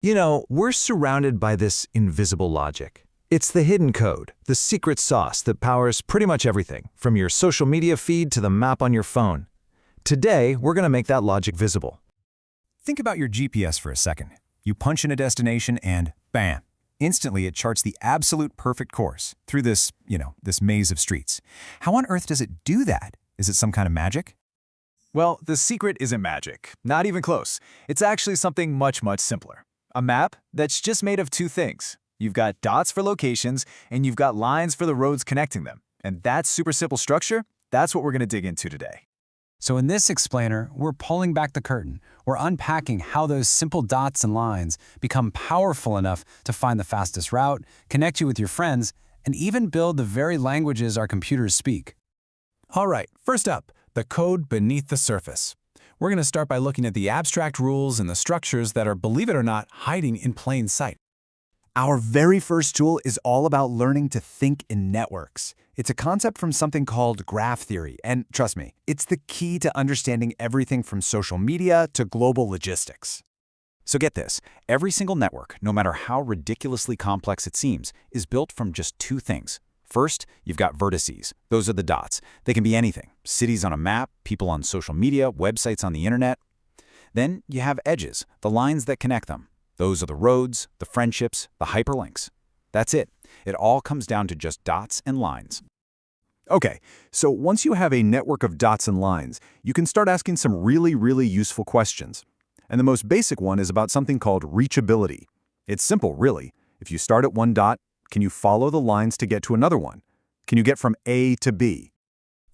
You know, we're surrounded by this invisible logic. It's the hidden code, the secret sauce that powers pretty much everything, from your social media feed to the map on your phone. Today, we're going to make that logic visible. Think about your GPS for a second. You punch in a destination and bam! Instantly it charts the absolute perfect course through this maze of streets. How on earth does it do that? Is it some kind of magic? Well, the secret isn't magic. Not even close. It's actually something much, much simpler. A map that's just made of two things. You've got dots for locations, and you've got lines for the roads connecting them. And that super simple structure, that's what we're going to dig into today. So in this explainer, we're pulling back the curtain. We're unpacking how those simple dots and lines become powerful enough to find the fastest route, connect you with your friends, and even build the very languages our computers speak. All right, first up, the code beneath the surface. We're going to start by looking at the abstract rules and the structures that are, believe it or not, hiding in plain sight. Our very first tool is all about learning to think in networks. It's a concept from something called graph theory, and trust me, it's the key to understanding everything from social media to global logistics. So get this, every single network, no matter how ridiculously complex it seems, is built from just two things. First, you've got vertices. Those are the dots. They can be anything: cities on a map, people on social media, websites on the internet. Then you have edges, the lines that connect them. Those are the roads, the friendships, the hyperlinks. That's it. It all comes down to just dots and lines. Okay, so once you have a network of dots and lines, you can start asking some really useful questions. And the most basic one is about something called reachability. It's simple, really. If you start at one dot, can you follow the lines to get to another one? Can you get from A to B?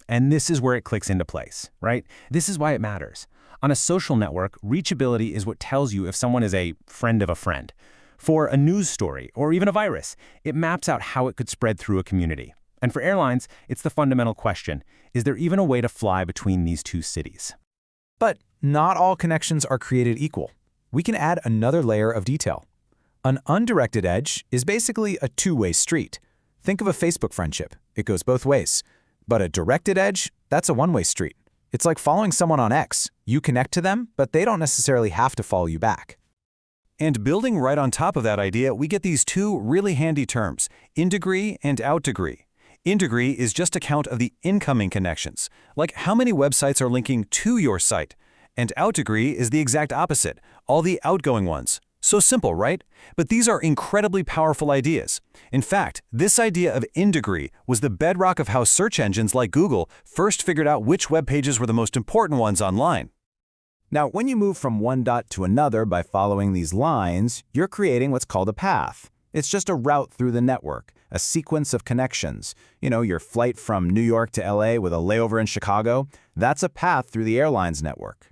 And this is where it clicks into place, right? This is why it matters. On a social network, reachability is what tells you if someone is a friend of a friend. For a news story or even a virus, it maps out how it could spread through a community. And for airlines, it's the fundamental question: is there even a way to fly between these two cities? But not all connections are created equal. We can add another layer of detail. An undirected edge is basically a two-way street. Think of a Facebook friendship. It goes both ways. But a directed edge, that's a one-way street. It's like following someone on X. You connect to them, but they don't necessarily have to follow you back. And building right on top of that idea, we get these two really handy terms: in degree and out degree. In degree is just a count of the incoming connections, like how many websites are linking to your site. And out degree is the exact opposite, all the outgoing ones. So simple, right? But these are incredibly powerful ideas. In fact, this idea of in degree was the bedrock of how search engines like Google first figured out which web pages were the most important ones online. Now, when you move from one dot to another by following these lines, you're creating what's called a path. It's just a route through the network, a sequence of connections. You know, your flight from New York to LA with a layover in Chicago, that's a path through the airline's network.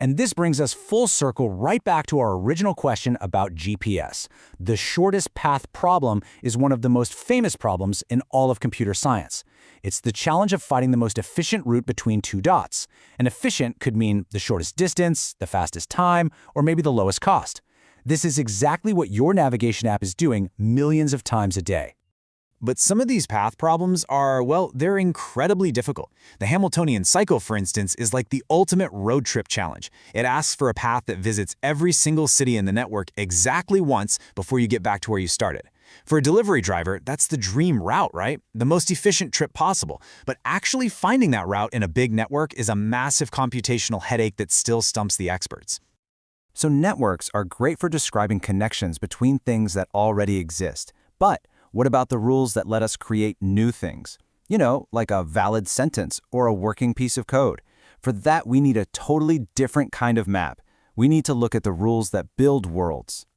And this brings us full circle right back to our original question about GPS. The shortest path problem is one of the most famous problems in all of computer science. It's the challenge of finding the most efficient route between two dots. And efficient could mean the shortest distance, the fastest time, or maybe the lowest cost. This is exactly what your navigation app is doing millions of times a day. But some of these path problems are, well, they're incredibly difficult. The Hamiltonian cycle, for instance, is like the ultimate road trip challenge. It asks for a path that visits every single city in the network exactly once before you get back to where you started. For a delivery driver, that's the dream route, right? The most efficient trip possible. But actually finding that route in a big network is a massive computational headache that still stumps the experts. So networks are great for describing connections between things that already exist. But what about the rules that let us create new things? You know, like a valid sentence or a working piece of code. For that, we need a totally different kind of map. We need to look at the rules that build worlds.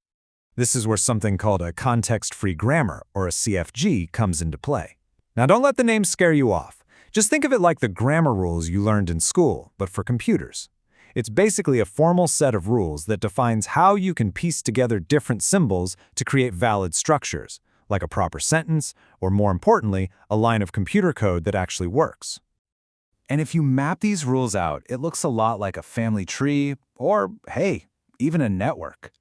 This is where something called a context-free grammar, or a CFG, comes into play. Now, don't let the name scare you off. Just think of it like the grammar rules you learned in school, but for computers. It's basically a formal set of rules that defines how you can piece together different symbols to create valid structures, like a proper sentence, or more importantly, a line of computer code that actually works. And if you map these rules out, it looks a lot like a family tree, or, hey, even a network.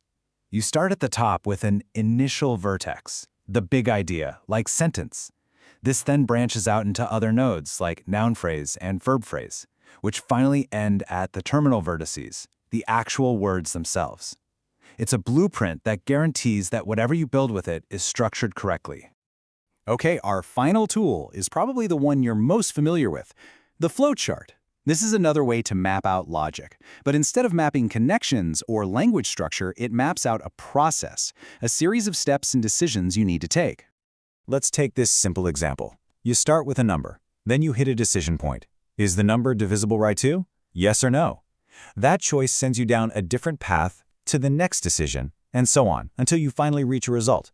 You start at the top with an initial vertex, the big idea, like sentence. This then branches out into other nodes, like noun phrase and verb phrase, which finally end at the terminal vertices, the actual words themselves. It's a blueprint that guarantees that whatever you build with it is structured correctly. Okay, our final tool is probably the one you're most familiar with, the flowchart. This is another way to map out logic, but instead of mapping connections or language structure, it maps out a process, a series of steps and decisions you need to take. Let's take this simple example. You start with a number, then you hit a decision point. Is the number divisible by 2? Yes or no? That choice sends you down a different path to the next decision, and so on, until you finally reach a result.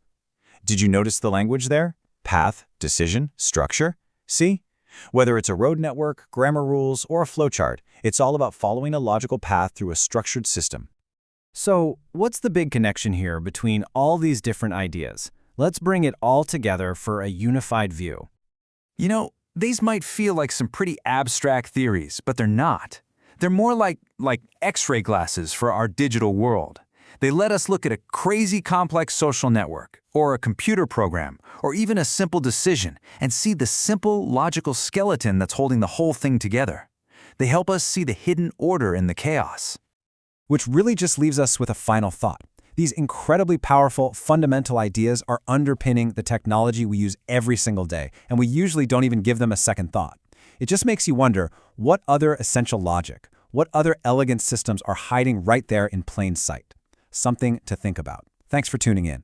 Did you notice the language there? Path, decision, structure? See? Whether it's a road network, grammar rules, or a flowchart, it's all about following a logical path through a structured system. So, what's the big connection here between all these different ideas? Let's bring it all together for a unified view. You know, these might feel like some pretty abstract theories, but they're not. They're more like X-ray glasses for our digital world. They let us look at a crazy complex social network, or a computer program, or even a simple decision, and see the simple, logical skeleton that's holding the whole thing together. They help us see the hidden order in the chaos. Which really just leaves us with a final thought. These incredibly powerful, fundamental ideas are underpinning the technology we use every single day, and we usually don't even give them a second thought. It just makes you wonder, what other essential logic, what other elegant systems are hiding right there in plain sight? Something to think about. Thanks for tuning in.